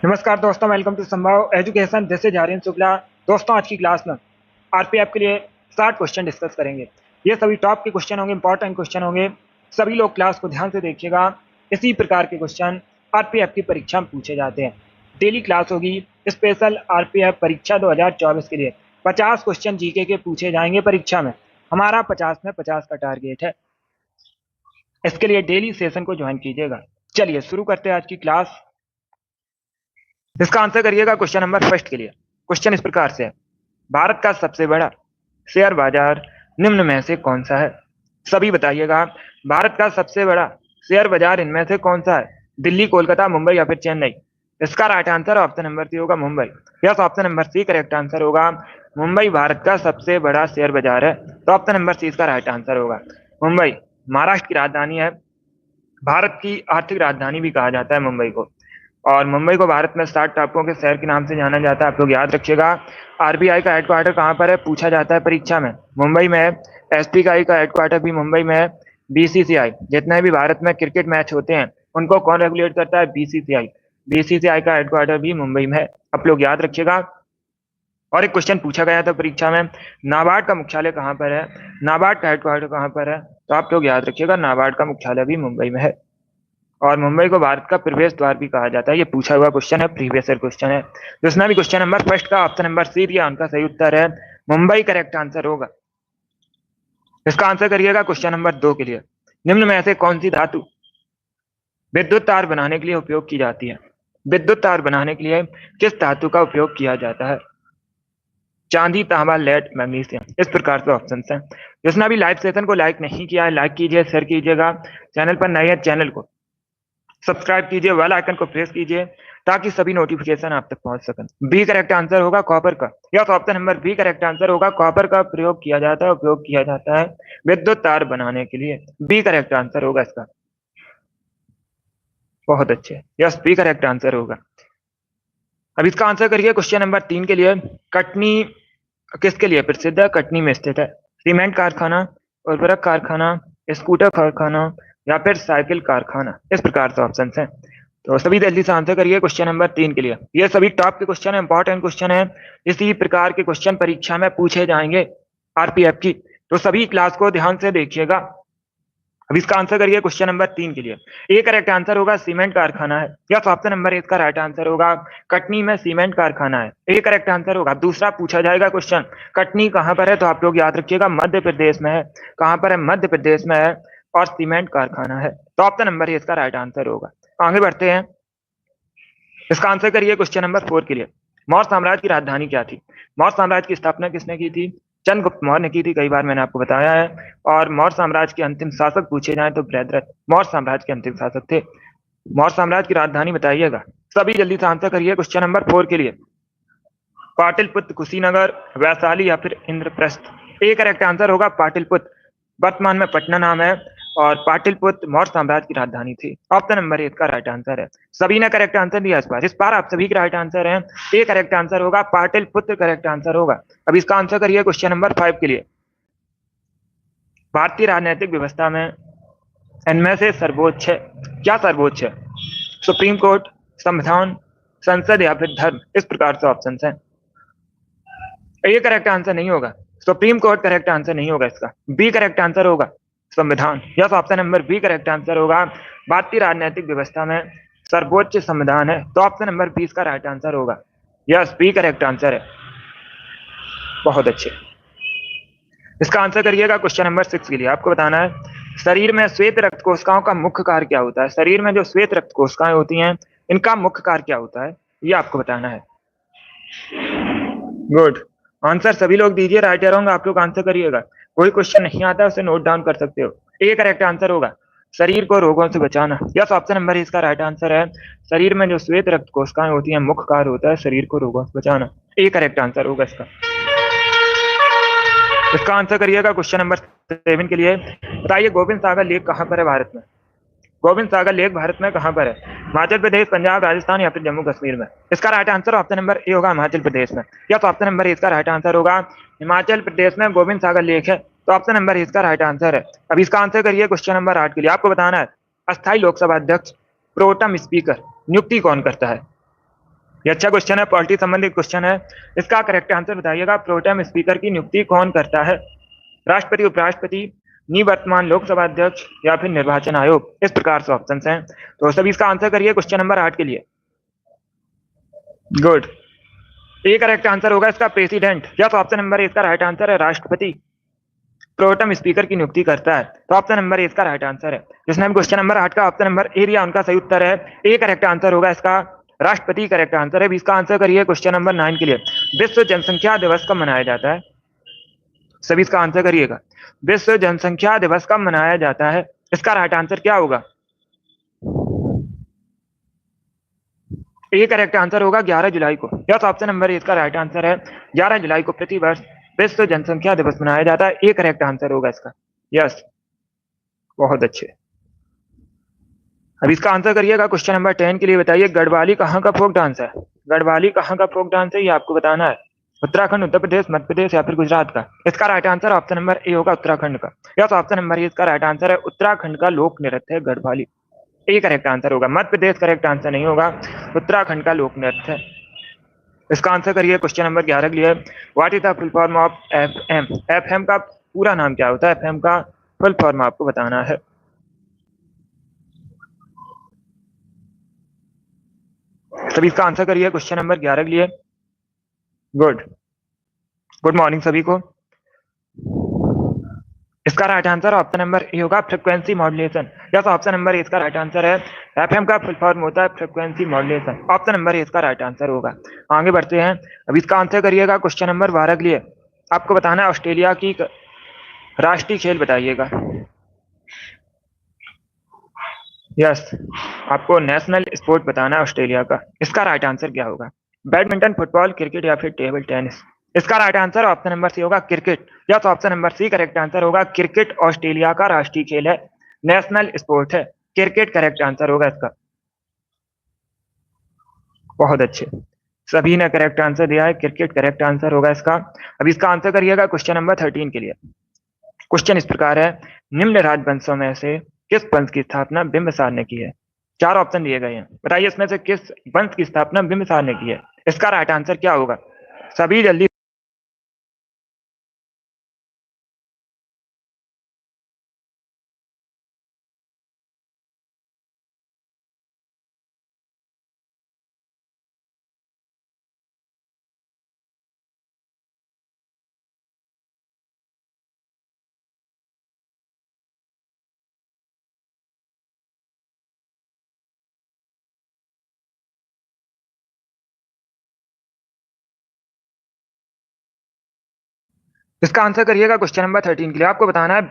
नमस्कार दोस्तों, welcome to Sambhav Education. This is Aryan Shukla. दोस्तों, आज की क्लास में आरपीएफ के लिए 60 क्वेश्चन डिस्कस करेंगे। ये सभी टॉप के क्वेश्चन होंगे, इंपॉर्टेंट क्वेश्चन होंगे। सभी लोग क्लास को ध्यान से देखिएगा। इसी प्रकार के क्वेश्चन आरपीएफ की परीक्षा में पूछे जाते हैं। डेली क्लास होगी। स्पेशल आरपीएफ परीक्षा 2024 के लिए 50 क्वेश्चन जीके के पूछे जाएंगे परीक्षा में। हमारा 50 में 50 का टारगेट है। इसके लिए डेली सेशन को ज्वाइन कीजिएगा। चलिए शुरू करते हैं आज की क्लास। इसका आंसर करिएगा क्वेश्चन नंबर फर्स्ट के लिए। क्वेश्चन इस प्रकार से है, भारत का सबसे बड़ा शेयर बाजार निम्न में से कौन सा है? सभी बताइएगा, भारत का सबसे बड़ा शेयर बाजार इनमें से कौन सा है? दिल्ली, कोलकाता, मुंबई या फिर चेन्नई? इसका right answer option number C होगा, Mumbai. Yes, option number C correct answer होगा। मुंबई भारत का सबसे बड़ा शेयर बाजार है, तो ऑप्शन नंबर सी इसका राइट आंसर होगा। मुंबई महाराष्ट्र की राजधानी है। भारत की आर्थिक राजधानी भी कहा जाता है मुंबई को। और मुंबई को भारत में 60 टापुओं के शहर के नाम से जाना जाता है। आप लोग याद रखिएगा। आरबीआई का हेडक्वार्टर कहाँ पर है, पूछा जाता है परीक्षा में। मुंबई में है। एसबीआई का हेडक्वार्टर भी मुंबई में है। बीसीसीआई, जितने भी भारत में क्रिकेट मैच होते हैं उनको कौन रेगुलेट करता है? बीसीसीआई। बीसीसीआई का हेडक्वार्टर भी मुंबई में है। आप लोग याद रखिएगा। और एक क्वेश्चन पूछा गया था परीक्षा में, नाबार्ड का मुख्यालय कहाँ पर है? नाबार्ड का हेडक्वार्टर कहाँ पर है? तो आप लोग याद रखिएगा, नाबार्ड का मुख्यालय भी मुंबई में है। और मुंबई को भारत का प्रवेश द्वार भी कहा जाता है। ये पूछा हुआ क्वेश्चन है, प्रीवियस ईयर क्वेश्चन है। जिसने भी क्वेश्चन नंबर फर्स्ट का ऑप्शन नंबर सी दिया उनका सही उत्तर है मुंबई, करेक्ट आंसर होगा। इसका आंसर करिएगा क्वेश्चन नंबर 2 के लिए। निम्न में से कौन सी धातु विद्युत तार बनाने के लिए उपयोग की जाती है? विद्युत तार बनाने के लिए किस धातु का उपयोग किया जाता है? चांदी, तांबा, लेड, मैग्नीशियम। इस प्रकार से ऑप्शन है। जिसने भी लाइव सेशन को लाइक नहीं किया है, लाइक कीजिए, शेयर कीजिएगा। चैनल पर नए हैं, चैनल को सब्सक्राइब कीजिए, बेल आइकन को प्रेस कीजिए ताकि सभी नोटिफिकेशन आप तक पहुंच सकें। बी करेक्ट आंसर होगा कॉपर का। Yes, option number B correct answer होगा। कॉपर का प्रयोग किया जाता है, उपयोग किया जाता है विद्युत तार बनाने के लिए। बी करेक्ट आंसर होगा इसका। बहुत अच्छे, यस, बी करेक्ट आंसर होगा। अब इसका आंसर करिए क्वेश्चन नंबर 3 के लिए। कटनी किसके लिए प्रसिद्ध है? कटनी में स्थित है सीमेंट कारखाना, उर्वरक कारखाना, स्कूटर कारखाना या फिर साइकिल कारखाना? इस प्रकार से ऑप्शन है। तो सभी जल्दी से आंसर करिए क्वेश्चन नंबर 3 के लिए। ये सभी टॉप के क्वेश्चन है, इंपॉर्टेंट क्वेश्चन है। इसी प्रकार के क्वेश्चन परीक्षा में पूछे जाएंगे आरपीएफ की। तो सभी क्लास को ध्यान से देखिएगा। अब इसका आंसर करिए क्वेश्चन नंबर 3 के लिए। ए करेक्ट आंसर होगा सीमेंट कारखाना है। यस, ऑप्शन नंबर इसका राइट आंसर होगा। कटनी में सीमेंट कारखाना है, ए करेक्ट आंसर होगा। दूसरा पूछा जाएगा क्वेश्चन, कटनी कहां पर है? तो आप लोग याद रखिएगा, मध्य प्रदेश में है। कहां पर है? मध्य प्रदेश में है। और सीमेंट कारखाना है, तो ऑप्शन नंबर इसका राइट आंसर होगा। आगे बढ़ते हैं। इसका आंसर करिए क्वेश्चन नंबर 4 के लिए। मौर्य साम्राज्य की राजधानी क्या थी? मौर्य साम्राज्य की स्थापना किसने की थी? चंद्रगुप्त मौर्य ने की थी, कई बार मैंने आपको बताया है। और मौर्य साम्राज्य के अंतिम शासक पूछे जाए तो बृहद्रथ मौर्य साम्राज्य के अंतिम शासक थे। मौर्य साम्राज्य की राजधानी बताइएगा। सभी जल्दी से आंसर करिए क्वेश्चन नंबर 4 के लिए। पाटलिपुत्र, कुशीनगर, वैशाली या फिर इंद्रप्रस्थ? ए करेक्ट आंसर होगा पाटलिपुत्र। वर्तमान में पटना नाम है। और पाटलिपुत्र मौर्य साम्राज्य की राजधानी थी। ऑप्शन नंबर इसका राइट आंसर है। सभी ने करेक्ट आंसर दिया इस बार आप सभी के राइट आंसर हैं। ए करेक्ट आंसर होगा, पाटलिपुत्र करेक्ट आंसर होगा। अब इसका आंसर करिए क्वेश्चन नंबर 5 के लिए। भारतीय राजनीतिक व्यवस्था में इनमें से सर्वोच्च है, क्या सर्वोच्च है? सुप्रीम कोर्ट, संविधान, संसद या फिर धर्म? इस प्रकार से ऑप्शन है। ये करेक्ट आंसर नहीं होगा। सुप्रीम कोर्ट करेक्ट आंसर नहीं होगा इसका। बी करेक्ट आंसर होगा, संविधान। Yes, option number B correct answer होगा। भारतीय राजनीतिक व्यवस्था में सर्वोच्च संविधान है, तो ऑप्शन नंबर 20 का राइट आंसर होगा। यस, बी करेक्ट आंसर है। बहुत अच्छे। इसका आंसर करिएगा क्वेश्चन नंबर 6 के लिए। आपको बताना है, शरीर में श्वेत रक्त कोशिकाओं का मुख्य कार्य क्या होता है? शरीर में जो श्वेत रक्त कोशिकाएं होती हैं, इनका मुख्य कार्य क्या होता है, ये आपको बताना है। गुड आंसर सभी लोग दीजिए, राइट या रॉन्ग आप लोग आंसर करिएगा। कोई क्वेश्चन नहीं आता है उसे नोट डाउन कर सकते हो। ए करेक्ट आंसर होगा, शरीर को रोगों से बचाना। यस, ऑप्शन नंबर इसका राइट आंसर है। शरीर में जो श्वेत रक्त कोशिकाएं होती हैं, मुख्य कार्य होता है शरीर को रोगों से बचाना। ए करेक्ट आंसर होगा इसका। इसका आंसर करिएगा क्वेश्चन नंबर 7 के लिए। बताइए, गोविंद सागर लेक कहां पर है भारत में? गोविंद सागर लेक भारत में कहां पर है? हिमाचल प्रदेश, पंजाब, राजस्थान या फिर जम्मू कश्मीर में? इसका right answer option number A होगा, हिमाचल प्रदेश में। या तो ऑप्शन नंबर इसका राइट आंसर होगा, हिमाचल प्रदेश में गोविंद सागर लेक है, तो ऑप्शन नंबर इसका राइट आंसर है। अब इसका आंसर करिए क्वेश्चन नंबर 8 के लिए। आपको बताना है, अस्थायी लोकसभा अध्यक्ष, प्रोटम स्पीकर नियुक्ति कौन करता है? ये अच्छा क्वेश्चन है, पॉलिटी संबंधित क्वेश्चन है। इसका करेक्ट आंसर बताइएगा। प्रोटेम स्पीकर की नियुक्ति कौन करता है? राष्ट्रपति, उपराष्ट्रपति, निवर्तमान लोकसभा अध्यक्ष या फिर निर्वाचन आयोग। इस प्रकार से ऑप्शंस हैं, तो सभी इसका आंसर करिए क्वेश्चन नंबर 8 के लिए। गुड। ए करेक्ट आंसर होगा इसका प्रेसिडेंट, या तो ऑप्शन नंबर ए इसका राइट आंसर है। राष्ट्रपति प्रोटेम स्पीकर की नियुक्ति करता है, तो ऑप्शन नंबर ए इसका राइट आंसर है। जिसने हम क्वेश्चन नंबर 8 का ऑप्शन नंबर ए दिया उनका सही उत्तर है। ए करेक्ट आंसर होगा इसका राष्ट्रपति करेक्ट आंसर है। इसका आंसर करिए क्वेश्चन नंबर 9 के लिए। विश्व जनसंख्या दिवस कब मनाया जाता है? सभी इसका आंसर करिएगा। विश्व जनसंख्या दिवस कब मनाया जाता है? इसका राइट आंसर क्या होगा? ए करेक्ट आंसर होगा 11 जुलाई को, या तो ऑप्शन नंबर ए इसका राइट आंसर है। 11 जुलाई को प्रतिवर्ष विश्व जनसंख्या दिवस मनाया जाता है। ए करेक्ट आंसर होगा इसका। यस, बहुत अच्छे। अब इसका आंसर करिएगा क्वेश्चन नंबर 10 के लिए। बताइए गढ़वाली कहाँ का फोक डांस है? गढ़वाली कहाँ का फोक डांस है ये आपको बताना है। उत्तराखंड, उत्तर प्रदेश, मध्य प्रदेश या फिर गुजरात का। इसका right answer option number A होगा उत्तराखंड का, या तो ऑप्शन नंबर ए इसका राइट आंसर है। उत्तराखंड का लोक नृत्य है गढ़वाली। ए करेक्ट आंसर होगा। मध्य प्रदेश करेक्ट आंसर नहीं होगा, उत्तराखंड का लोक नृत्य है। इसका आंसर करिए क्वेश्चन नंबर 11 के लिए। What is the full form of FM? FM का पूरा नाम क्या होता है? एफएम का फुल फॉर्म आपको बताना है। सभी इसका आंसर करिए क्वेश्चन नंबर 11 के लिए। गुड। गुड मॉर्निंग सभी को। इसका right answer option number A होगा फ्रीक्वेंसी मॉड्यूलेशन, या तो ऑप्शन नंबर ए इसका राइट आंसर है। एफएम का फुल फॉर्म होता है frequency modulation. Option number A इसका राइट आंसर होगा। आगे बढ़ते हैं। अब इसका आंसर करिएगा क्वेश्चन नंबर 12 के लिए। आपको बताना है ऑस्ट्रेलिया की राष्ट्रीय खेल बताइएगा। यस, आपको नेशनल स्पोर्ट बताना है ऑस्ट्रेलिया का। इसका राइट आंसर क्या होगा? बैडमिंटन, फुटबॉल, क्रिकेट या फिर टेबल टेनिस। इसका right answer option number C होगा क्रिकेट, या तो option number C correct answer होगा। क्रिकेट ऑस्ट्रेलिया का राष्ट्रीय खेल है, नेशनल स्पोर्ट है। क्रिकेट करेक्ट आंसर होगा इसका। बहुत अच्छे, सभी ने करेक्ट आंसर दिया है। क्रिकेट करेक्ट आंसर होगा इसका। अब इसका आंसर करिएगा क्वेश्चन नंबर 13 के लिए। क्वेश्चन इस प्रकार है, निम्न राजवंशों में से किस वंश की स्थापना बिंबिसार ने की है? 4 ऑप्शन दिए गए हैं, बताइए इसमें से किस वंश की स्थापना बिंबिसार ने की है? इसका राइट आंसर क्या होगा? सभी जल्दी। इसका आंसर करिएगा क्वेश्चन नंबर 13 के लिए। आपको बताना है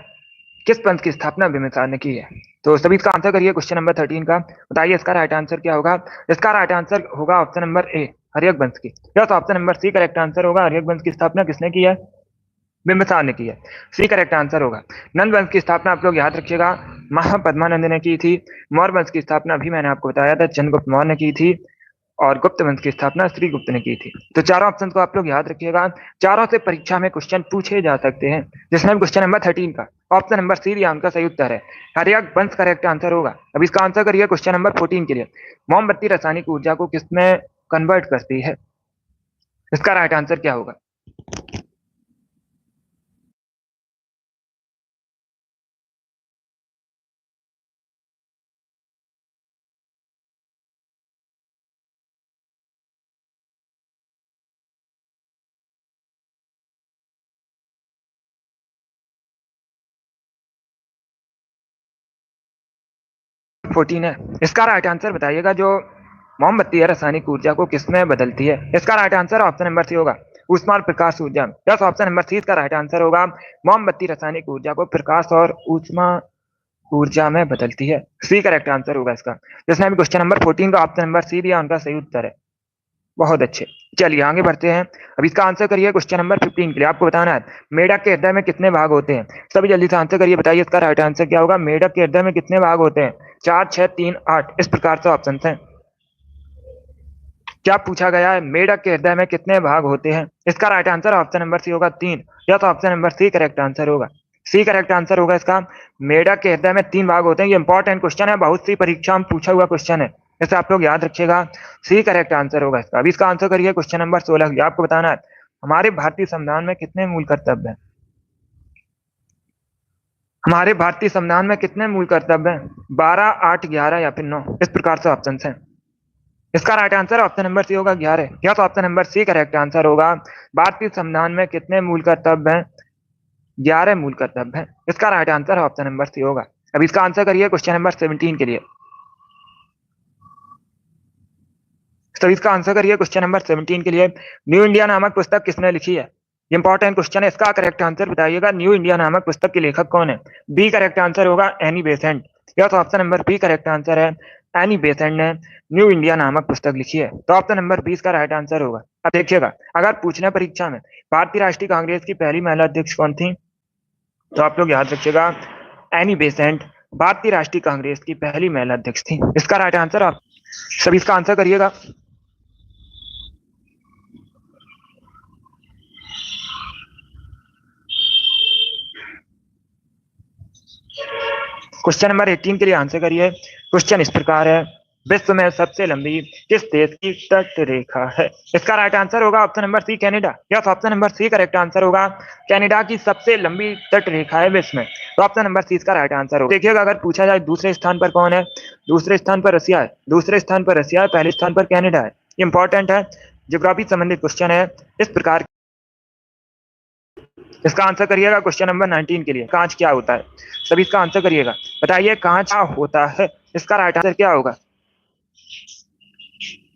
किस वंश की स्थापना बिंबिसार ने की है। तो सभी इसका आंसर करिए क्वेश्चन नंबर 13 का। बताइए इसका राइट आंसर क्या होगा? इसका राइट आंसर होगा ऑप्शन नंबर ए, हर्यक वंश की, या तो option number C correct answer होगा। हर्यक वंश की स्थापना किसने की है? बिंबिसार ने की है। सी करेक्ट आंसर होगा। नंद वंश की स्थापना आप लोग याद रखिएगा, महापद्मानंद ने की थी। मौर्य वंश की स्थापना भी मैंने आपको बताया था, चंद्रगुप्त मौर्य ने की थी। और गुप्त वंश की स्थापना श्रीगुप्त ने की थी। तो चारों ऑप्शन को आप लोग याद रखिएगा, चारों से परीक्षा में क्वेश्चन पूछे जा सकते हैं। जिसमें क्वेश्चन नंबर 13 का ऑप्शन नंबर सी दिया उनका सही उत्तर है। हर्यक वंश करेक्ट आंसर होगा। अब इसका आंसर करिए क्वेश्चन नंबर 14 के लिए। मोमबत्ती रासायनिक ऊर्जा को किसमें कन्वर्ट करती है? इसका राइट आंसर क्या होगा? फोर्टीन है। इसका राइट आंसर बताइएगा। जो मोमबत्ती है रासायनिक ऊर्जा को किसमें बदलती है? इसका right answer option number C होगा, ऊष्मा और प्रकाश ऊर्जा। यस, ऑप्शन नंबर सी इसका राइट आंसर होगा। मोमबत्ती रासायनिक ऊर्जा को प्रकाश और ऊष्मा ऊर्जा में बदलती है। सी करेक्ट आंसर होगा इसका। जिसने अभी क्वेश्चन नंबर 14 का ऑप्शन नंबर सी दिया उनका सही उत्तर है। बहुत अच्छे, चलिए आगे बढ़ते हैं। अब इसका आंसर करिए क्वेश्चन नंबर 15 के लिए। आपको बताना है मेढक के हृदय में कितने भाग होते हैं? सभी जल्दी से आंसर करिए, बताइए इसका राइट आंसर क्या होगा? मेढक के हृदय में कितने भाग होते हैं? 4, 6, 3, 8। इस प्रकार से ऑप्शन है। क्या पूछा गया है? मेढक के हृदय में कितने भाग होते हैं? इसका right answer option number C होगा 3, या तो option number C correct answer होगा। सी करेक्ट आंसर होगा इसका। मेढक के हृदय में 3 भाग होते हैं। ये इंपॉर्टेंट क्वेश्चन है, बहुत सी परीक्षा में पूछा हुआ क्वेश्चन है, इसे आप लोग याद रखिएगा। सी करेक्ट आंसर होगा इसका। अभी इसका आंसर करिए क्वेश्चन नंबर 16। आपको बताना है हमारे भारतीय संविधान में कितने मूल कर्तव्य हैं। हमारे भारतीय संविधान में कितने मूल कर्तव्य हैं? 12, 8, 11 या फिर 9? इस प्रकार से ऑप्शन हैं। इसका right answer option number C होगा 11। या तो option number C correct answer होगा। भारतीय संविधान में कितने मूल कर्तव्य हैं? 11 मूल कर्तव्य हैं। इसका right answer option number C होगा। अब इसका आंसर करिए क्वेश्चन नंबर 17 के लिए। तो इसका आंसर करिए क्वेश्चन नंबर 17 के लिए। न्यू इंडिया नामक पुस्तक किसने लिखी है? इंपॉर्टेंट क्वेश्चन है, इसका करेक्ट आंसर बताइएगा। न्यू इंडिया नामक पुस्तक के लेखक कौन है? बी करेक्ट आंसर होगा एनी बेसेंट। या तो option number B correct answer है। एनी बेसेंट ने न्यू इंडिया नामक पुस्तक लिखी है, तो ऑप्शन नंबर 20 का राइट आंसर होगा। अब देखिएगा, अगर पूछना परीक्षा में भारतीय राष्ट्रीय कांग्रेस की पहली महिला अध्यक्ष कौन थी, तो आप लोग याद रखिएगा एनी बेसेंट भारतीय राष्ट्रीय कांग्रेस की पहली महिला अध्यक्ष थी। इसका राइट आंसर आप सभी इसका आंसर करिएगा। क्वेश्चन नंबर 18 के लिए आंसर करिए। क्वेश्चन इस प्रकार है, विश्व में सबसे लंबी किस देश की तट रेखा है? इसका राइट आंसर होगा ऑप्शन नंबर सी कनाडा। या option number C correct answer होगा। कनाडा की सबसे लंबी तट रेखा है विश्व में, तो ऑप्शन नंबर सी इसका राइट आंसर होगा। देखिएगा, अगर पूछा जाए दूसरे स्थान पर कौन है, दूसरे स्थान पर रसिया है, दूसरे स्थान पर रसिया है, पहले स्थान पर कनाडा है। इंपॉर्टेंट है, ज्योग्राफी संबंधित क्वेश्चन है इस प्रकार। इसका आंसर करिएगा क्वेश्चन नंबर 19 के लिए। कांच क्या होता है? सभी इसका आंसर करिएगा, बताइए कांच क्या होता है? इसका राइट आंसर क्या होगा?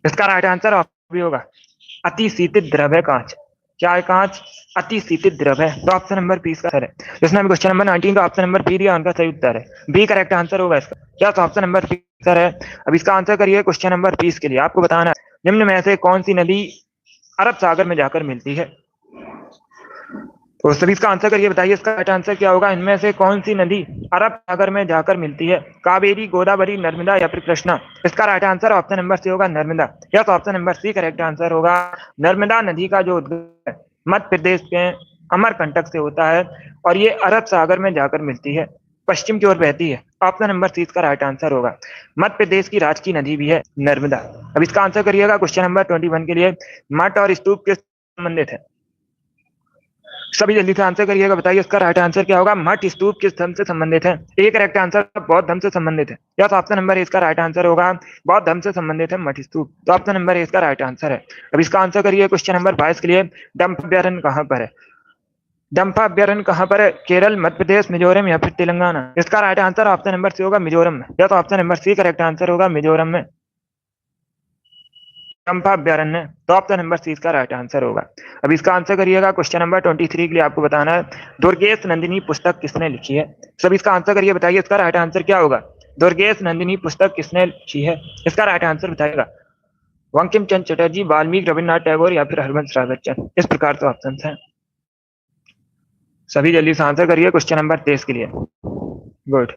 इसका राइट आंसर भी होगा अति शीतित द्रव है कांच। क्या है कांच? अति शीतित द्रव है, तो ऑप्शन नंबर बी इसका है। जिसने भी क्वेश्चन नंबर 19 का ऑप्शन नंबर बी दिया उनका सही उत्तर है। बी करेक्ट आंसर होगा इसका। क्या तो ऑप्शन नंबर बी सर है। अब इसका आंसर करिए क्वेश्चन नंबर 20 के लिए। आपको बताना है निम्न में से कौन सी नदी अरब सागर में जाकर मिलती है? तो सभी इसका आंसर करिए, बताइए इसका राइट आंसर क्या होगा। इनमें से कौन सी नदी अरब सागर में जाकर मिलती है? कावेरी, गोदावरी, नर्मदा या फिर कृष्णा? इसका right answer option number C होगा नर्मदा। या तो option number C correct answer होगा। नर्मदा नदी का जो उद्गम है मध्य प्रदेश के अमरकंटक से होता है और ये अरब सागर में जाकर मिलती है, पश्चिम की ओर बहती है। ऑप्शन नंबर सी इसका राइट आंसर होगा। मध्य प्रदेश की राजकीय नदी भी है नर्मदा। अब इसका आंसर करिएगा क्वेश्चन नंबर 21 के लिए। मठ और स्तूप किस संबंधित है? सभी जल्दी से आंसर करिएगा, बताइए इसका राइट आंसर क्या होगा। मठ स्तूप किस धर्म से संबंधित है? ए करेक्ट आंसर बौद्ध धर्म से संबंधित है। या तो ऑप्शन नंबर ए इसका राइट आंसर होगा। बौद्ध धर्म से संबंधित है मठ स्तूप, तो ऑप्शन नंबर ए इसका राइट आंसर है। अब इसका आंसर करिए क्वेश्चन नंबर 22 के लिए। डंप अभ्यारण्य कहाँ पर है? डंपा अभ्यारण्य कहाँ पर है? केरल, मध्य प्रदेश, मिजोरम या फिर तेलंगाना? इसका right answer option number C होगा मिजोरम में। या तो option number C correct answer होगा मिजोरम में चंपा अभ्यारण्य, तो ऑप्शन नंबर सी इसका राइट आंसर होगा। अब इसका आंसर करिएगा क्वेश्चन नंबर 23 के लिए। आपको बताना है दुर्गेश नंदिनी पुस्तक किसने लिखी है? सब इसका आंसर करिए, बताइए इसका राइट आंसर क्या होगा। दुर्गेश नंदिनी पुस्तक किसने लिखी है? इसका राइट आंसर बताइएगा। बंकिम चंद्र चटर्जी, वाल्मीकि, रविन्द्रनाथ टैगोर या फिर हरवंश राजचंद? इस प्रकार से ऑप्शन है। सभी जल्दी से आंसर करिए क्वेश्चन नंबर 23 के लिए। गुड।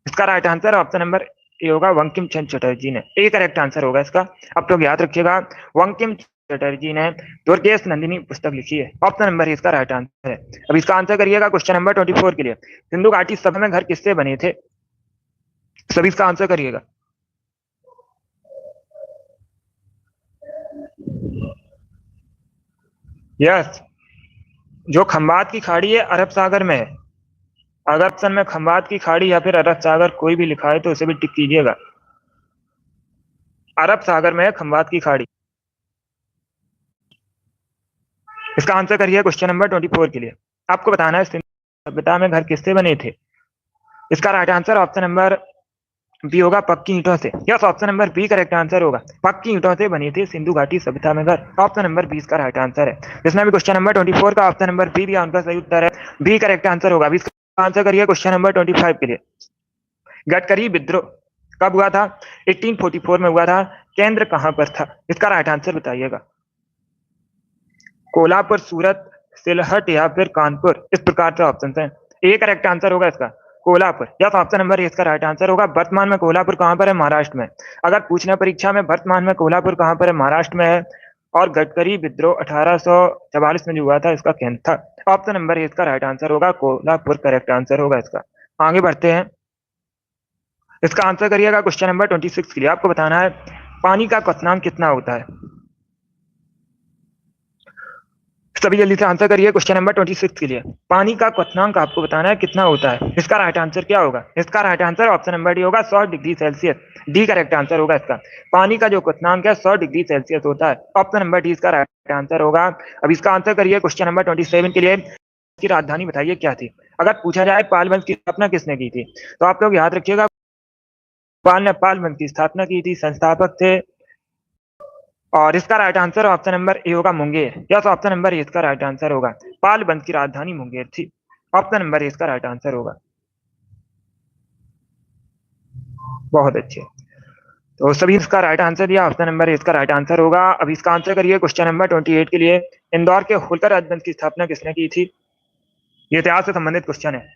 इसका right answer option number A होगा, बंकिम चंद्र चटर्जी ने। ए करेक्ट आंसर होगा इसका। अब तो याद रखिएगा, बंकिम चटर्जी ने दुर्गेश नंदिनी पुस्तक लिखी है। ऑप्शन नंबर ए इसका राइट आंसर है। अब इसका आंसर करिएगा क्वेश्चन नंबर 24 के लिए। सिंधु घाटी सभा में घर किससे बने थे? सभी इसका आंसर करिएगा। यस, जो खंबात की खाड़ी है अरब सागर में है। अगर ऑप्शन में खंबात की खाड़ी या फिर अरब सागर कोई भी लिखा है तो उसे भी टिक कीजिएगा। अरब सागर में है खंबात की खाड़ी। इसका आंसर करिए क्वेश्चन नंबर 24 के लिए। आपको बताना है सिंधु सभ्यता में घर किससे बने थे? इसका right answer option number B होगा, पक्की ईंटों से। Yes, option number B correct answer होगा। पक्की ईंटों से बनी थी सिंधु घाटी सभ्यता में घर। ऑप्शन नंबर 20 का राइट आंसर है। जिसने भी क्वेश्चन नंबर 24 का ऑप्शन नंबर बी दिया उनका सही उत्तर है। बी करेक्ट आंसर होगा। इसका आंसर करिए क्वेश्चन नंबर 25 के लिए। गडकरी विद्रोह कब हुआ था? 1844 में हुआ था। केंद्र कहां पर था? इसका राइट आंसर बताइएगा। कोल्हापुर, सूरत, सिलहट या फिर कानपुर? इस प्रकार से ऑप्शन है। ए करेक्ट आंसर होगा इसका कोल्हापुर। या ऑप्शन नंबर ए इसका राइट आंसर होगा। वर्तमान में कोल्हापुर कहां पर है? महाराष्ट्र में। अगर पूछना परीक्षा में वर्तमान में कोल्हापुर कहां पर है? महाराष्ट्र में है। और गडकरी विद्रोह 1844 में जो हुआ था इसका केंद्र था। ऑप्शन नंबर ए इसका राइट आंसर होगा। कोल्हापुर करेक्ट आंसर होगा इसका। आगे बढ़ते हैं। इसका आंसर करिएगा क्वेश्चन नंबर 26 के लिए। आपको बताना है पानी का क्वथनांक कितना होता है? सभी जल्दी से आंसर करिए क्वेश्चन नंबर 26 के लिए। पानी का क्वथनांक आपको बताना है कितना होता है। इसका राइट आंसर क्या होगा? इसका right answer option number D होगा 100 degree Celsius. D correct answer होगा इसका। पानी का जो क्वथनांक है 100 डिग्री सेल्सियस होता है। ऑप्शन नंबर डी इसका राइट आंसर होगा। अब इसका आंसर करिए क्वेश्चन नंबर 27 के लिए। की राजधानी बताइए क्या थी? अगर पूछा जाए पालवंश की स्थापना किसने की थी, तो आप लोग याद रखिएगा पाल ने पालवंश की स्थापना की थी, संस्थापक थे। और इसका right answer option number A होगा Munger. Yes, option number A इसका राइट आंसर होगा। पालवंश की राजधानी मुंगेर थी। ऑप्शन नंबर ए इसका राइट आंसर होगा। बहुत अच्छे, तो सभी इसका राइट आंसर दिया। ऑप्शन नंबर ए इसका राइट आंसर होगा। अब इसका आंसर करिए क्वेश्चन नंबर 28 के लिए। इंदौर के होलकर राजवंश की स्थापना किसने की थी? ये इतिहास से संबंधित क्वेश्चन है।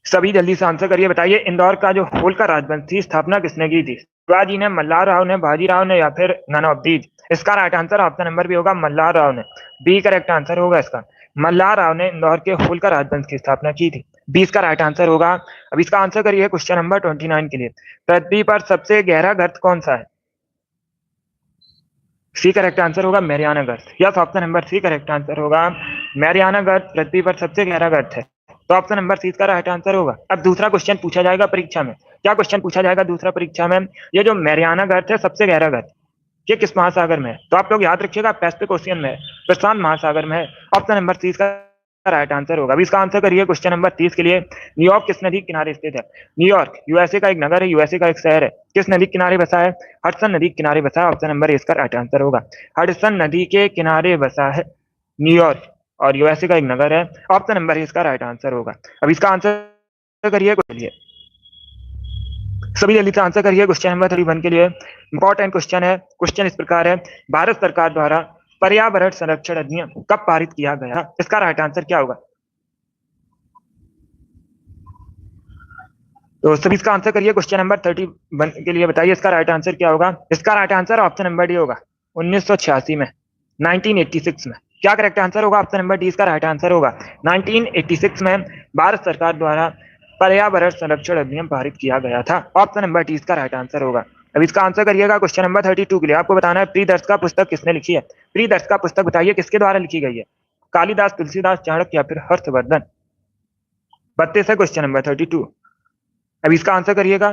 सभी जल्दी से आंसर करिए, बताइए इंदौर का जो होलकर राजवंश थी स्थापना किसने की थी? शिवाजी ने, मल्हार राव ने, बाजीराव ने, या फिर नन ऑफ दीज? इसका right answer option number B होगा मल्हार राव ने। बी करेक्ट आंसर होगा इसका। मल्हार राव ने इंदौर के होलकर राजवंश की स्थापना की थी। बी इसका राइट आंसर होगा। अब इसका आंसर करिए क्वेश्चन नंबर 29 के लिए। पृथ्वी पर सबसे गहरा गर्त कौन सा है? सी करेक्ट आंसर होगा मैरियाना गर्त। Yes, option number C correct answer होगा। मैरियाना गर्त पृथ्वी पर सबसे गहरा गर्त है, तो ऑप्शन नंबर सी इसका राइट आंसर होगा। अब दूसरा क्वेश्चन पूछा जाएगा परीक्षा में। क्या क्वेश्चन पूछा जाएगा दूसरा परीक्षा में? ये जो मैरियाना गर्त है सबसे गहरा गर्त, ये किस महासागर में है? तो आप लोग याद रखिएगा पैसिफिक ओशियन में है, प्रशांत महासागर में है। ऑप्शन नंबर सी इसका राइट आंसर होगा। अभी इसका आंसर करिए क्वेश्चन नंबर 30 के लिए। न्यूयॉर्क किस नदी के किनारे स्थित है? न्यूयॉर्क यूएसए का एक नगर है, यूएसए का एक शहर है। किस नदी के किनारे बसा है? हडसन नदी के किनारे बसा है। ऑप्शन नंबर इसका राइट आंसर होगा। हडसन नदी के किनारे बसा है न्यूयॉर्क, और यूएसए का एक नगर है। ऑप्शन नंबर इसका राइट आंसर होगा। अब इसका आंसर करिए, सभी जल्दी से आंसर करिए क्वेश्चन नंबर 31 के लिए। इंपॉर्टेंट क्वेश्चन है। क्वेश्चन इस प्रकार है, भारत सरकार द्वारा पर्यावरण संरक्षण अधिनियम कब पारित किया गया? इसका राइट आंसर क्या होगा? तो सभी इसका आंसर करिए क्वेश्चन नंबर 31 के लिए। बताइए इसका राइट आंसर क्या होगा? इसका right answer option number D होगा 1986 में, 1986 में। क्या करेक्ट आंसर होगा? ऑप्शन नंबर डी इसका राइट आंसर होगा। 1986 में भारत सरकार द्वारा पर्यावरण संरक्षण अधिनियम पारित किया गया था। ऑप्शन नंबर डी इसका राइट आंसर होगा। अब इसका आंसर करिएगा क्वेश्चन नंबर 32 के लिए। आपको बताना है प्रियदर्श का पुस्तक किसने लिखी है? प्रियदर्श का पुस्तक बताइए किसके द्वारा लिखी गई है? कालिदास, तुलसीदास, चाणक्य या फिर हर्षवर्धन? 32 है क्वेश्चन नंबर 32। अब इसका आंसर करिएगा।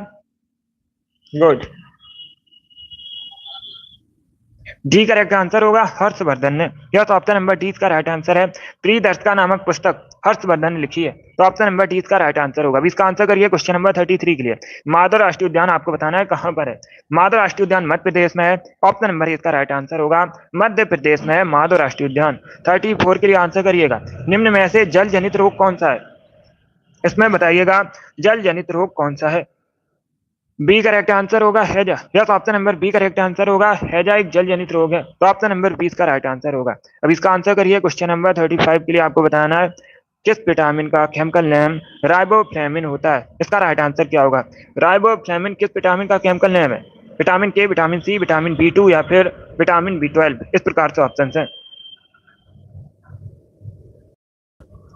गुड, डी करेक्ट आंसर होगा हर्षवर्धन ने। यह तो ऑप्शन नंबर डी इसका राइट आंसर है। प्रियदर्शिका नामक पुस्तक हर्षवर्धन ने लिखी है, तो ऑप्शन नंबर डी इसका राइट आंसर होगा। अब इसका आंसर करिए क्वेश्चन नंबर 33 के लिए। माधव राष्ट्रीय उद्यान आपको बताना है कहां पर है? माधव राष्ट्रीय उद्यान मध्य प्रदेश में है। ऑप्शन नंबर इसका राइट आंसर होगा। मध्य प्रदेश में है माधव राष्ट्रीय उद्यान। 34 के लिए आंसर करिएगा। निम्न में से जल जनित रोग कौन सा है? इसमें बताइएगा जल जनित रोग कौन सा है? बी करेक्ट आंसर होगा हैजा। Yes, option number B correct answer होगा। हैजा एक जल जनित रोग है, तो ऑप्शन नंबर 20 का राइट आंसर होगा। अब इसका आंसर करिए क्वेश्चन नंबर 35 के लिए। आपको बताना है किस विटामिन का केमिकल नेम राइबोफ्लेविन होता है? इसका राइट आंसर क्या होगा? राइबोफ्लेविन किस विटामिन का केमिकल नेम है? विटामिन के, विटामिन सी, विटामिन B2 या फिर विटामिन B12? इस प्रकार से ऑप्शन है,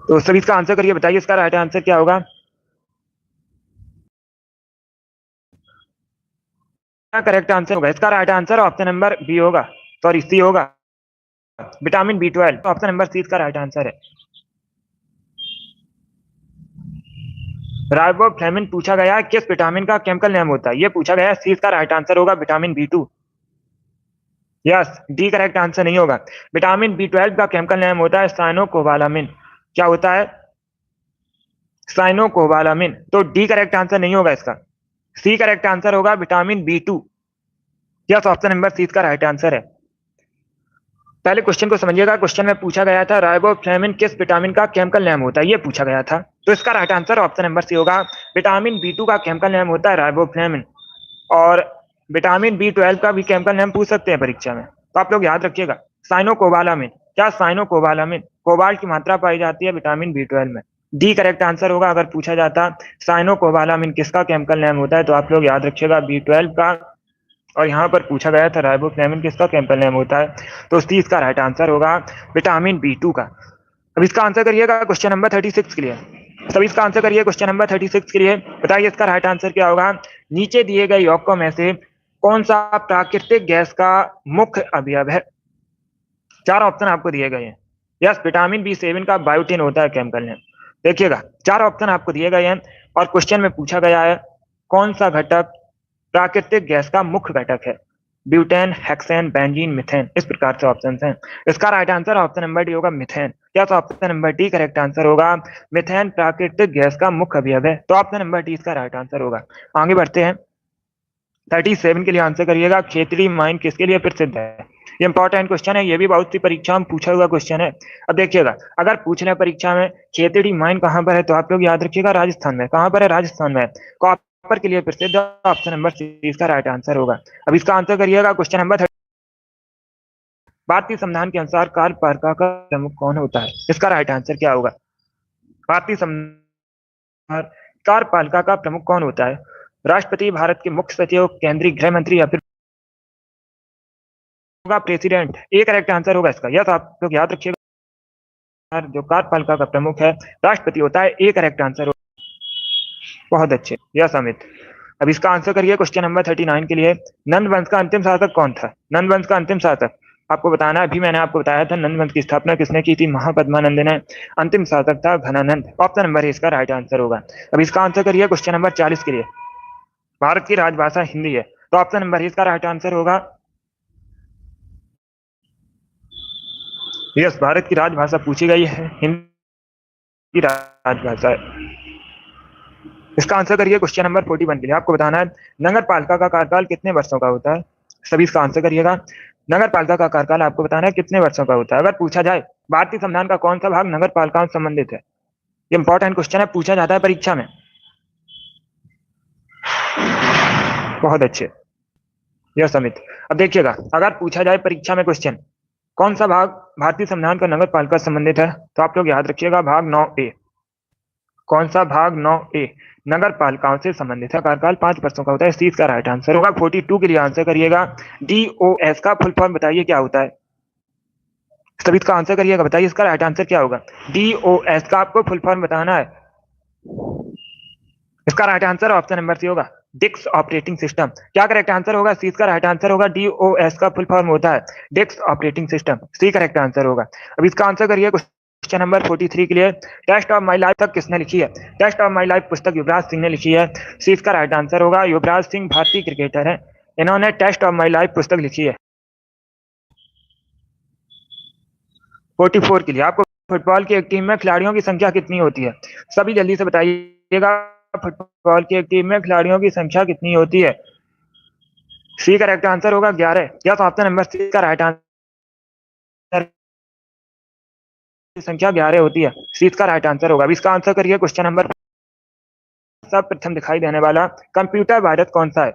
तो सभी इसका आंसर करिए। बताइए इसका राइट आंसर क्या होगा? क्या करेक्ट आंसर होगा? इसका right answer option number B होगा, सॉरी सी होगा, vitamin B12। Option number C इसका राइट आंसर है। राइबोफ्लेविन पूछा गया है किस विटामिन का केमिकल नेम होता है? ये पूछा गया है। सी इसका राइट आंसर होगा vitamin B2। Yes, D correct answer नहीं होगा। विटामिन B12 का केमिकल नेम होता है साइनोकोबालामिन। क्या होता है? साइनोकोबालामिन। तो डी करेक्ट आंसर नहीं होगा इसका। सी करेक्ट आंसर होगा vitamin B2। Yes, option number C इसका राइट आंसर है। पहले क्वेश्चन को समझिएगा। क्वेश्चन में पूछा गया था राइबोफ्लेविन किस विटामिन का केमिकल नेम होता है, ये पूछा गया था, तो इसका right answer option number C होगा। विटामिन B2 का केमिकल नेम होता है राइबोफ्लेविन। और विटामिन B12 का भी केमिकल नेम पूछ सकते हैं परीक्षा में, तो आप लोग याद रखिएगा साइनोकोबालामिन। क्या साइनोकोबालामिन? कोबाल्ट की मात्रा पाई जाती है विटामिन B12 में। डी करेक्ट आंसर होगा। अगर पूछा जाता साइनोकोबालामिन किसका केमिकल नेम होता है, तो आप लोग याद रखिएगा B12 का। और यहाँ पर पूछा गया था राइबोफ्लेविन किसका केमिकल नेम होता है, तो सी इसका राइट आंसर होगा विटामिन B2 का। अब इसका आंसर करिएगा क्वेश्चन नंबर 36 के लिए। सभी इसका आंसर करिए क्वेश्चन नंबर 36 के लिए। बताइए इसका राइट आंसर क्या होगा? नीचे दिए गए यौगिकों में से कौन सा प्राकृतिक गैस का मुख्य अवयव है? चार ऑप्शन आपको दिए गए हैं। यस, विटामिन बी 7 का बायोटिन होता है केमिकल नेम। देखिएगा, चार ऑप्शन आपको दिए गए हैं और क्वेश्चन में पूछा गया है कौन सा घटक प्राकृतिक गैस का मुख्य घटक है? ब्यूटेन, हेक्सेन, बेंजीन, मिथेन, इस प्रकार से ऑप्शन हैं। इसका right answer option number D होगा, मिथेन। क्या तो option number D correct answer होगा। मिथेन प्राकृतिक गैस का मुख्य अवयव है, तो ऑप्शन नंबर डी इसका राइट आंसर होगा। आगे बढ़ते हैं। 37 के लिए आंसर करिएगा, खेतड़ी माइन किसके लिए प्रसिद्ध है? ये इंपॉर्टेंट क्वेश्चन है, ये भी बहुत सी परीक्षा में पूछा हुआ क्वेश्चन है। अब देखिएगा, अगर पूछ रहे परीक्षा में खेतड़ी माइन कहाँ पर है, तो आप लोग याद रखिएगा राजस्थान में। कहाँ पर है? राजस्थान में। कॉपर के लिए प्रसिद्ध, ऑप्शन नंबर सी इसका राइट आंसर होगा। अब इसका आंसर करिएगा, क्वेश्चन नंबर 30। भारतीय संविधान के अनुसार कार्यपालिका का प्रमुख कौन होता है? इसका राइट आंसर क्या होगा? भारतीय संविधान कार्यपालिका का प्रमुख कौन होता है? राष्ट्रपति, भारत के मुख्य सचिव, केंद्रीय गृह मंत्री, या फिर होगा प्रेसिडेंट। एक करेक्ट आंसर होगा इसका। यह तो आप लोग याद रखिएगा, जो कार्यपालिका का प्रमुख है राष्ट्रपति होता है। एक करेक्ट आंसर होगा। बहुत अच्छे, यस अमित। अब इसका आंसर करिए क्वेश्चन नंबर 39 के लिए। नंद वंश का अंतिम शासक कौन था? नंद वंश का अंतिम शासक आपको बताना है। अभी मैंने आपको बताया था नंद वंश की स्थापना किसने की थी? महापद्मानंद ने। अंतिम शासक था घनानंद। ऑप्शन नंबर ए इसका राइट आंसर होगा। अब इसका आंसर करिए क्वेश्चन नंबर 40 के लिए। भारत की राजभाषा हिंदी है, तो ऑप्शन नंबर ए इसका राइट आंसर होगा। यस, भारत की राजभाषा पूछी गई है, हिंदी राजभाषा है। इसका आंसर करिए क्वेश्चन नंबर 41 के लिए। आपको बताना है नगर पालिका का कार्यकाल कितने वर्षों का होता है? सभी इसका आंसर करिएगा। नगर पालिका का कार्यकाल आपको बताना है कितने वर्षों का होता है। अगर पूछा जाए भारतीय संविधान का कौन सा भाग नगर पालिकाओं से संबंधित है? ये इंपॉर्टेंट क्वेश्चन है, पूछा जाता है परीक्षा में। बहुत अच्छे, यस अमित। अब देखिएगा, अगर पूछा जाए परीक्षा में क्वेश्चन कौन सा भाग भारतीय संविधान का नगर पालिका से संबंधित है, तो आप लोग याद रखिएगा भाग 9A। कौन सा? भाग 9A, नगर पालिकाओं से संबंधित है। कार्यकाल 5 वर्षों का होता है। इसका राइट आंसर होगा। 42 के लिए आंसर करिएगा। DOS का फुल फॉर्म बताइए क्या होता है? सभी इसका आंसर करिएगा, बताइए इसका राइट आंसर क्या होगा? DOS का आपको फुल फॉर्म बताना है। इसका right answer option number C होगा, डिस्क ऑपरेटिंग सिस्टम। क्या करेक्ट आंसर होगा? सी इसका राइट आंसर होगा। DOS का फुल फॉर्म होता है disk operating system. C correct answer होगा। अब इसका आंसर करिए क्वेश्चन नंबर 43 के लिए। टेस्ट ऑफ माई लाइफ तक किसने लिखी है? टेस्ट ऑफ माई लाइफ पुस्तक युवराज सिंह ने लिखी है। सी इसका राइट आंसर होगा। युवराज सिंह भारतीय क्रिकेटर है, इन्होंने टेस्ट ऑफ माई लाइफ पुस्तक लिखी है। 44 के लिए आपको फुटबॉल की एक टीम में खिलाड़ियों की संख्या कितनी होती है? सभी जल्दी से बताइएगा, फुटबॉल की एक टीम में खिलाड़ियों की संख्या कितनी होती है? सी करेक्ट आंसर होगा 11। या तो ऑप्शन नंबर सी का राइट आंसर, संख्या 11 होती है। सी इसका राइट आंसर होगा। अब इसका आंसर करिए क्वेश्चन नंबर। सब प्रथम दिखाई देने वाला कंप्यूटर वायरस कौन सा है?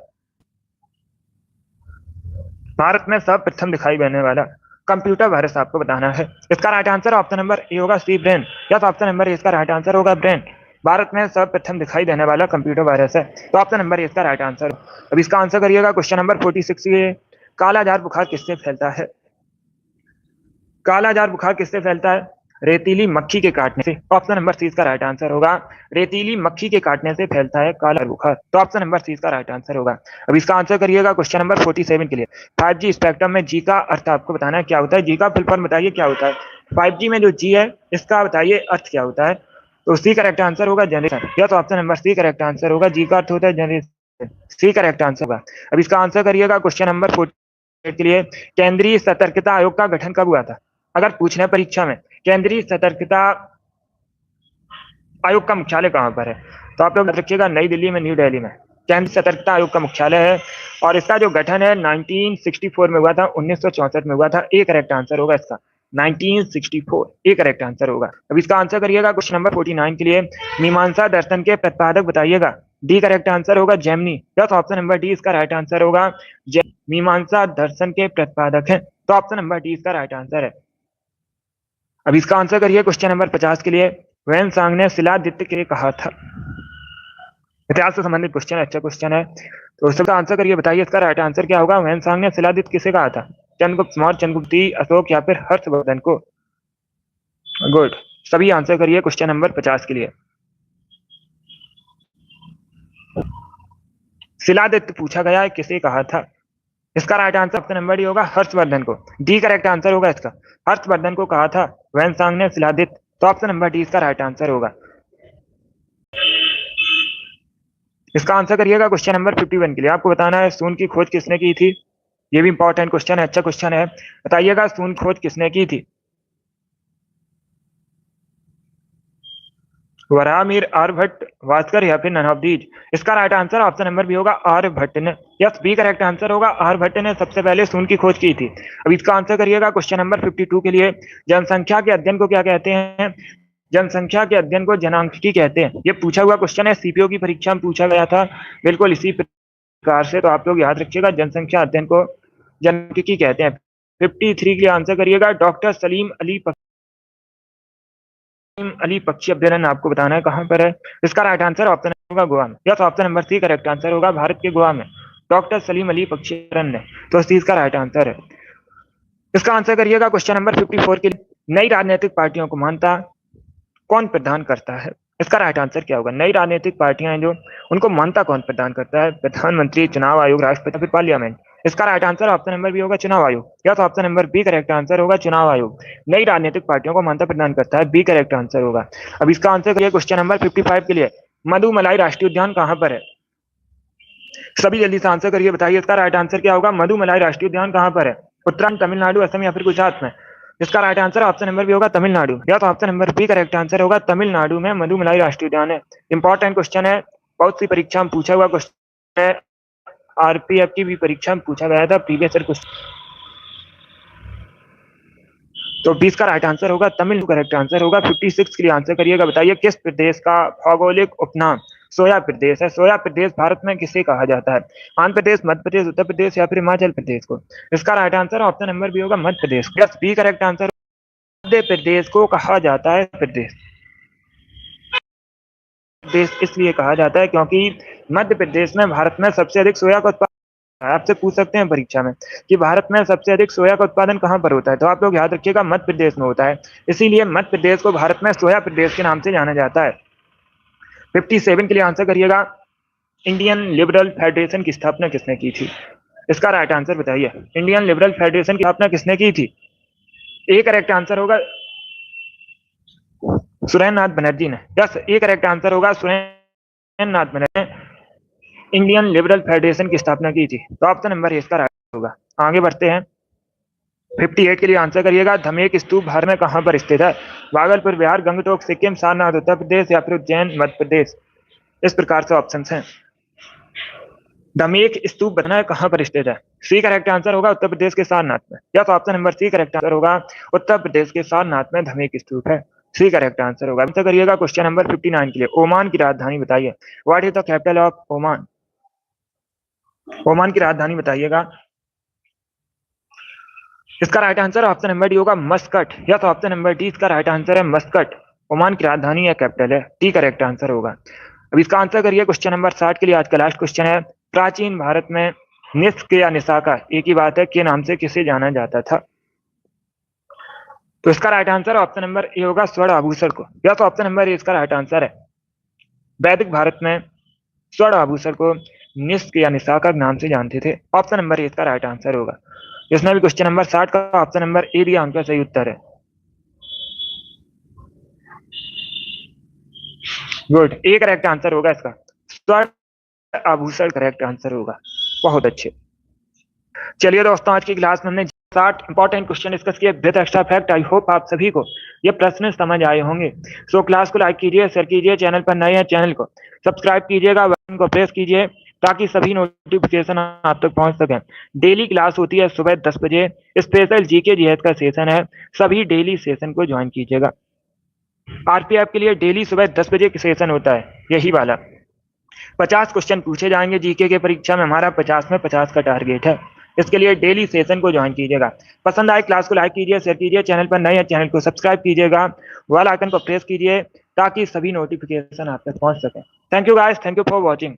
भारत में सब प्रथम दिखाई देने वाला कंप्यूटर वायरस आपको बताना है। इसका right answer option number A होगा, सी ब्रेन। या तो ऑप्शन नंबर ए इसका राइट आंसर होगा, ब्रेन। भारत में सब प्रथम दिखाई देने वाला कंप्यूटर वायरस है, तो ऑप्शन नंबर ए इसका राइट आंसर। अब इसका आंसर करिएगा क्वेश्चन नंबर 46 ये। कालाजार बुखार किससे फैलता है? कालाजार बुखार किससे फैलता है? रेतीली मक्खी के काटने से। ऑप्शन नंबर सी इसका राइट आंसर होगा। रेतीली मक्खी के काटने से फैलता है काला बुखार, तो ऑप्शन नंबर सी इसका राइट आंसर होगा। अब इसका आंसर करिएगा क्वेश्चन नंबर 47 के लिए। 5G स्पेक्ट्रम में जी का अर्थ आपको बताना है क्या होता है? जी का फुल फॉर्म बताइए क्या होता है? 5G में जो जी है इसका बताइए अर्थ क्या होता है? तो सी करेक्ट आंसर होगा जनरेशन। या तो option number C correct answer होगा। जी का अर्थ होता है जनरेशन। सी करेक्ट आंसर होगा। अब इसका आंसर करिएगा क्वेश्चन नंबर 48 के लिए। केंद्रीय सतर्कता आयोग का गठन कब हुआ था? अगर पूछना है परीक्षा में केंद्रीय सतर्कता आयोग का मुख्यालय कहाँ पर है, तो आप लोग रखिएगा नई दिल्ली में, न्यू दिल्ली में केंद्रीय सतर्कता आयोग का मुख्यालय है। और इसका जो गठन है 1964 में हुआ था, 1964 में हुआ था। एक करेक्ट आंसर होगा इसका 1964। एक करेक्ट आंसर होगा। अब इसका आंसर करिएगा क्वेश्चन नंबर 49 के लिए। मीमांसा दर्शन के प्रतिपादक बताइएगा। डी करेक्ट आंसर होगा जैमिनी। या तो ऑप्शन नंबर डी इसका राइट आंसर होगा। मीमांसा दर्शन के प्रतिपादक है, तो ऑप्शन नंबर डी इसका राइट आंसर है। अब इसका आंसर करिए क्वेश्चन नंबर 50 के लिए। वैन सांग ने शिलादित्य के लिए कहा था। इतिहास से संबंधित क्वेश्चन है, अच्छा क्वेश्चन है, तो इसका आंसर करिए, बताइए इसका राइट आंसर क्या होगा? वैन सांग ने शिलादित्य किसे कहा था? चंद्रगुप्त मौर्य, चंद्रगुप्त, अशोक, या फिर हर्षवर्धन को? गुड, सभी आंसर करिए क्वेश्चन नंबर 50 के लिए। शिलादित्य पूछा गया है, किसे कहा था? इसका right answer option number D होगा हर्षवर्धन को। डी करेक्ट आंसर होगा इसका। हर्षवर्धन को कहा था वैनसांग ने शिलादित्य, तो ऑप्शन नंबर डी इसका राइट आंसर होगा। इसका आंसर करिएगा क्वेश्चन नंबर 51 के लिए। आपको बताना है शून्य की खोज किसने की थी। ये भी इंपॉर्टेंट क्वेश्चन है, अच्छा क्वेश्चन है। बताइएगा शून्य खोज किसने की थी? वराहमिहिर, आर्यभट्ट, भास्कर या फिर नन ऑफ दीज। इसका right answer option number B होगा आर्यभट्ट ने। यस, बी करेक्ट आंसर होगा। आर्यभट्ट ने सबसे पहले शून्य की खोज की थी। अब इसका आंसर करिएगा क्वेश्चन नंबर 52 के लिए। जनसंख्या के अध्ययन को क्या कहते हैं? जनसंख्या के अध्ययन को जनांकिकी कहते हैं। ये पूछा हुआ क्वेश्चन है, सीपीओ की परीक्षा में पूछा गया था, बिल्कुल इसी प्रकार से। तो आप लोग याद रखिएगा, जनसंख्या अध्ययन को जनांकिकी कहते हैं। 53 के लिए आंसर करिएगा डॉक्टर सलीम अली पक्षी अभ्यारण्य। आपको बताना है कहां पर है। इसका राइट आंसर ऑप्शन होगा गोवा में। Yes, option number C correct answer होगा, भारत के गोवा में डॉक्टर सलीम अली पक्षी अभ्यारण्य, तो सी इसका राइट आंसर है। इसका आंसर करिएगा क्वेश्चन नंबर 54 के लिए। नई राजनीतिक पार्टियों को मान्यता कौन प्रदान करता है? इसका राइट आंसर क्या होगा? नई राजनीतिक पार्टियां हैं जो, उनको मान्यता कौन प्रदान करता है? प्रधानमंत्री, चुनाव आयोग, राष्ट्रपति, फिर पार्लियामेंट। इसका right answer option number B होगा चुनाव आयोग। या तो option number B correct answer होगा, चुनाव आयोग नई राजनीतिक पार्टियों को मान्यता प्रदान करता है, बी करेक्ट आंसर होगा। अब इसका आंसर करिए क्वेश्चन नंबर 55 के लिए। मधुमलाई राष्ट्रीय उद्यान कहां पर है? सभी जल्दी से आंसर करिए, बताइए इसका राइट आंसर क्या होगा। मधुमलाई राष्ट्रीय उद्यान कहां पर है? उत्तराखंड, तमिलनाडु, असम या फिर गुजरात में। इसका right answer option number B होगा तमिलनाडु। या तो option number B correct answer होगा, तमिलनाडु में मधुमलाई राष्ट्रीय उद्यान है। इंपॉर्टेंट क्वेश्चन है, बहुत सी परीक्षा में पूछा हुआ क्वेश्चन है, आरपीएफ की भी परीक्षा में पूछा गया था प्रीवियस ईयर क्वेश्चन। तो 20 का राइट आंसर होगा तमिलनाडु करेक्ट आंसर होगा। 56 के लिए आंसर करिएगा, बताइए किस प्रदेश का भौगोलिक उपनाम सोया प्रदेश है? सोया प्रदेश भारत में किसे कहा जाता है? आंध्र प्रदेश, मध्य प्रदेश, उत्तर प्रदेश या फिर हिमाचल प्रदेश को। इसका right answer option number B होगा Madhya Pradesh. Yes, B correct answer. Madhya Pradesh को कहा जाता है प्रदेश। देश इसलिए कहा जाता है क्योंकि मध्य प्रदेश में भारत में सबसे अधिक सोया का उत्पादन। आपसे पूछ सकते हैं परीक्षा में कि भारत में सबसे अधिक सोया का उत्पादन कहां पर होता है, तो आप लोग याद रखिएगा मध्य प्रदेश में होता है। इसीलिए मध्य प्रदेश को भारत में सोया प्रदेश के नाम से जाना जाता है। 57 के लिए आंसर करिएगा, इंडियन लिबरल फेडरेशन की स्थापना किसने की थी? इसका राइट आंसर बताइए। इंडियन लिबरल फेडरेशन की स्थापना किसने की थी? ए करेक्ट आंसर होगा सुरेंद्र नाथ बनर्जी ने। यस, ए करेक्ट आंसर होगा सुरेंद्र नाथ बनर्जी ने इंडियन लिबरल फेडरेशन की स्थापना की थी। तो ऑप्शन नंबर इसका राइट होगा। आगे बढ़ते हैं, 58 के लिए आंसर करिएगा, धमेक स्तूप भारत में कहां पर स्थित है? भागलपुर, बिहार, गंगटोक, सिक्किम, सारनाथ उत्तर प्रदेश या फिर उज्जैन मध्य प्रदेश। इस प्रकार से ऑप्शन हैं। धमेक स्तूप बताना है कहां पर स्थित है। सी करेक्ट आंसर होगा उत्तर प्रदेश के सारनाथ में। या तो option number C correct answer होगा, उत्तर प्रदेश के सारनाथ में धमेक स्तूप है। सी करेक्ट आंसर होगा। आंसर करिएगा क्वेश्चन नंबर 59 के लिए। ओमान की राजधानी बताइए। What is the capital of Oman? Oman की राजधानी बताइएगा। इसका right answer option number D होगा मस्कट। या तो ऑप्शन नंबर डी इसका राइट आंसर है मस्कट। ओमान की राजधानी या कैपिटल है, डी करेक्ट आंसर होगा। अब इसका आंसर करिए क्वेश्चन नंबर 60 के लिए। आज का लास्ट क्वेश्चन है, प्राचीन भारत में निष्क या निशाका एक ही बात है के नाम से किसे जाना जाता था? तो इसका right answer option number A होगा स्वर्ण आभूषण को। या तो ऑप्शन नंबर ए इसका राइट आंसर है। वैदिक भारत में स्वर्ण आभूषण को निष्क या निशाका के नाम से जानते थे। ऑप्शन नंबर ए इसका राइट आंसर होगा। इसमें भी क्वेश्चन नंबर 60 का ऑप्शन नंबर ए दिया अंक सही उत्तर है। गुड, ए करेक्ट आंसर होगा इसका। स्वर्ण आभूषण करेक्ट आंसर होगा। बहुत अच्छे। चलिए दोस्तों, आज की क्लास में हमने 60 इंपॉर्टेंट क्वेश्चन डिस्कस किए with extra fact. I hope आप सभी को ये प्रश्न समझ आए होंगे। सो क्लास को लाइक कीजिए, शेयर कीजिए, चैनल पर नए हैं चैनल को सब्सक्राइब कीजिएगा, बटन को प्रेस कीजिए ताकि सभी नोटिफिकेशन आप तक पहुंच सकें। डेली क्लास होती है सुबह 10 बजे। स्पेशल जीके जीएस का सेशन है, सभी डेली सेशन को ज्वाइन कीजिएगा। आरपीएफ के लिए डेली सुबह 10 बजे सेशन होता है, यही वाला। 50 क्वेश्चन पूछे जाएंगे जीके के परीक्षा में। हमारा 50 में 50 का टारगेट है। इसके लिए डेली सेशन को ज्वाइन कीजिएगा। पसंद आए क्लास को लाइक कीजिए, शेयर कीजिए, चैनल पर नए हैं चैनल को सब्सक्राइब कीजिएगा, बेल आइकन को प्रेस कीजिए ताकि सभी नोटिफिकेशन आप तक पहुंच सके। Thank you guys, thank you for watching.